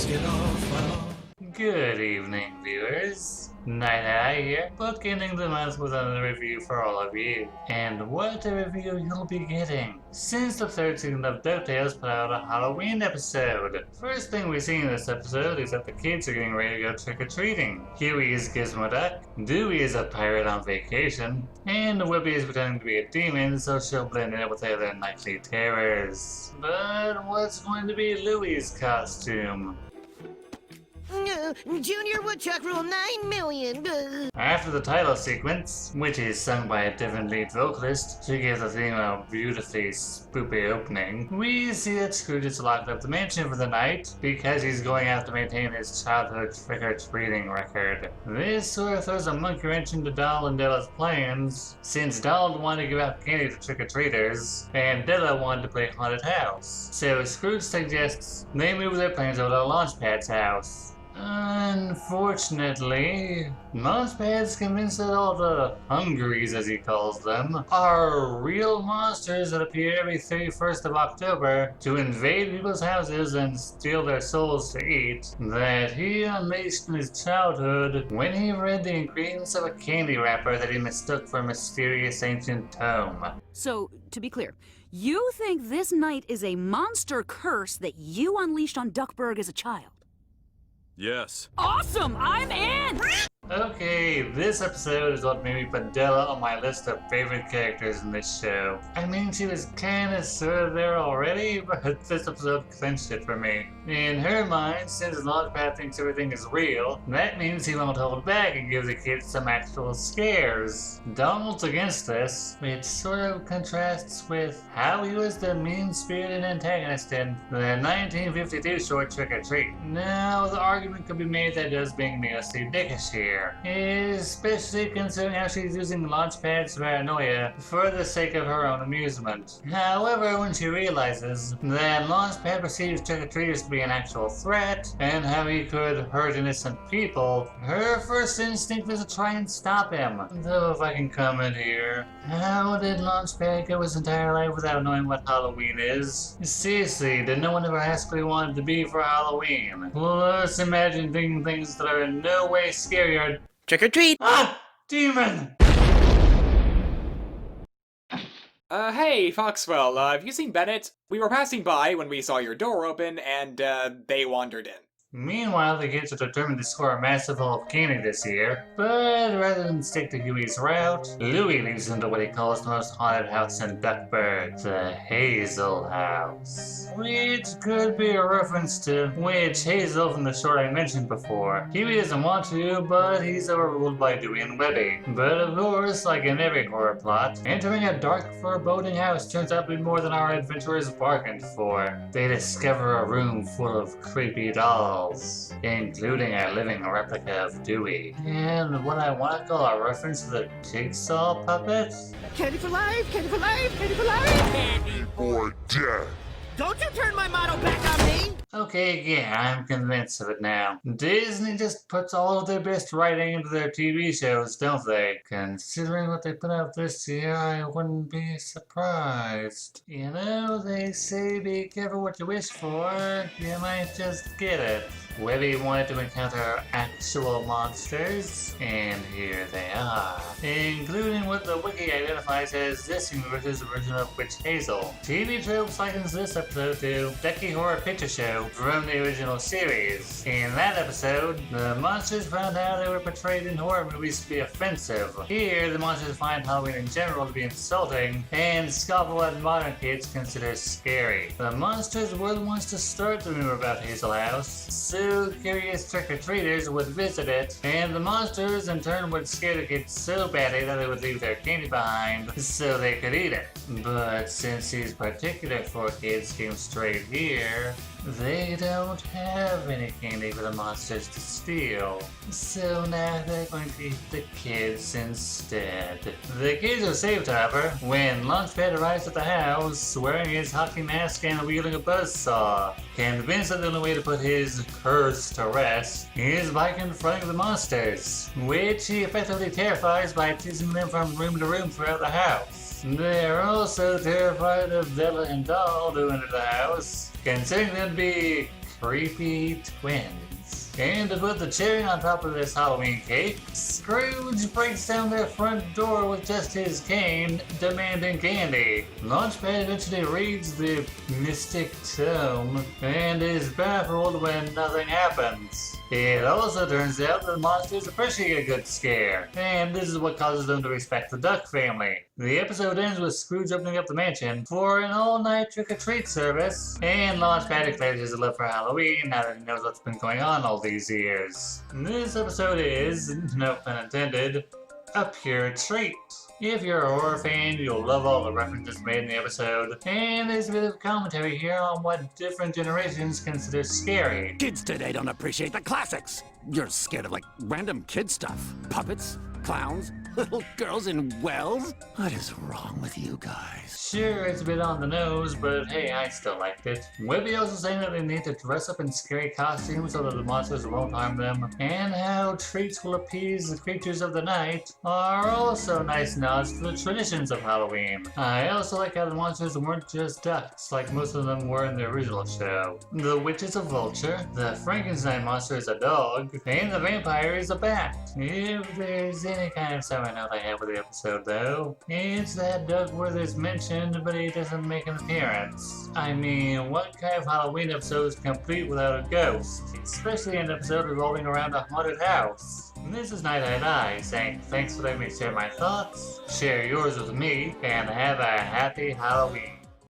get off. Good evening, viewers. Night Eye here, bookending the month with another review for all of you. And what a review you'll be getting, since the third season of Ducktales put out a Halloween episode. First thing we see in this episode is that the kids are getting ready to go trick-or-treating. Huey is Gizmo Duck, Dewey is a pirate on vacation, and Webby is pretending to be a demon so she'll blend in with the other nightly terrors. But what's going to be Louie's costume? Junior Woodchuck Rule 9 million. After the title sequence, which is sung by a different lead vocalist to give the theme a beautifully spoopy opening, we see that Scrooge is locked up the mansion for the night because he's going out to maintain his childhood trick-or-treating record. This sort of throws a monkey wrench into Donald and Della's plans, since Donald wanted to give out candy to trick-or-treaters, and Della wanted to play haunted house. So Scrooge suggests they move their plans over to Launchpad's house. Unfortunately, Launchpad's convinced that all the Hungaries, as he calls them, are real monsters that appear every 31st of October to invade people's houses and steal their souls to eat, that he unleashed in his childhood when he read the ingredients of a candy wrapper that he mistook for a mysterious ancient tome. So, to be clear, you think this night is a monster curse that you unleashed on Duckburg as a child? Yes. Awesome! I'm in! Okay, this episode is what made me put Della on my list of favorite characters in this show. I mean, she was kinda sorta there already, but this episode clinched it for me. In her mind, since Launchpad thinks everything is real, that means he won't hold back and give the kids some actual scares. Donald's against this, which sort of contrasts with how he was the mean-spirited antagonist in the 1952 short Trick or Treat. Now, the argument could be made that does bring me mostly dickish here, especially considering how she's using Launchpad's paranoia for the sake of her own amusement. However, when she realizes that Launchpad perceives trick-or-treaters to be an actual threat, and how he could hurt innocent people, her first instinct is to try and stop him. Though if I can comment here, how did Launchpad go his entire life without knowing what Halloween is? Seriously, did no one ever ask what he wanted to be for Halloween? Let's imagine thinking things that are in no way scarier. Trick or treat. Ah! Demon! Hey, Foxwell, have you seen Bennett? We were passing by when we saw your door open, and, they wandered in. Meanwhile, the kids are determined to score a massive haul of candy this year, but rather than stick to Huey's route, Louie leads them to what he calls the most haunted house in Duckburg, the Hazel House. Which could be a reference to Witch Hazel from the short I mentioned before. Huey doesn't want to, but he's overruled by Dewey and Webby. But of course, like in every horror plot, entering a dark, foreboding house turns out to be more than our adventurers bargained for. They discover a room full of creepy dolls, including a living replica of Dewey, and what I want to call a reference to the jigsaw puppet. Candy for life, candy for life, candy for life. Candy Or dead. Don't you turn my motto back on me. Okay, yeah, I'm convinced of it now. Disney just puts all of their best writing into their TV shows, don't they? Considering what they put out this year, I wouldn't be surprised. You know, they say be careful what you wish for, you might just get it. Webby wanted to encounter actual monsters, and here they are, including what the wiki identifies as this universe's version of Witch Hazel. TV Tropes likens this episode to Ducky Horror Picture Show from the original series. In that episode, the monsters found out they were portrayed in horror movies to be offensive. Here, the monsters find Halloween in general to be insulting, and scoff at what modern kids consider scary. The monsters were the ones to start the rumor about Hazel House, so curious trick-or-treaters would visit it, and the monsters in turn would scare the kids so badly that they would leave their candy behind so they could eat it. But since these particular 4 kids came straight here, they don't have any candy for the monsters to steal. So now they're going to eat the kids instead. The kids are saved, however, when Launchpad arrives at the house wearing his hockey mask and wielding a buzzsaw. Convinced that the only way to put his curse to rest is by confronting the monsters, which he effectively terrifies by chasing them from room to room throughout the house. They're also terrified of Della and Doll who enter the house, considering them to be creepy twins. And to put the cherry on top of this Halloween cake, Scrooge breaks down their front door with just his cane, demanding candy. Launchpad eventually reads the mystic tome and is baffled when nothing happens. It also turns out that monsters appreciate a good scare, and this is what causes them to respect the Duck family. The episode ends with Scrooge opening up the mansion for an all-night trick-or-treat service, and Launchpad declares his love for Halloween now that he knows what's been going on all these years. This episode is, no pun intended, a pure treat. If you're a horror fan, you'll love all the references made in the episode, and there's a bit of commentary here on what different generations consider scary. Kids today don't appreciate the classics. You're scared of, like, random kid stuff. Puppets, clowns, little girls in wells. What is wrong with you guys? Sure, it's a bit on the nose, but hey, I still liked it. Webby also saying that they need to dress up in scary costumes so that the monsters won't harm them, and how treats will appease the creatures of the night are also nice nods to the traditions of Halloween. I also like how the monsters weren't just ducks, like most of them were in the original show. The witch is a vulture, the Frankenstein monster is a dog, and the vampire is a bat. If there's any kind of summer note I have with the episode though, it's that Duckworth is mentioned, but he doesn't make an appearance. I mean, what kind of Halloween episode is complete without a ghost? Especially an episode revolving around a haunted house. This is Night Eye saying thanks for letting me share my thoughts, share yours with me, and have a happy Halloween.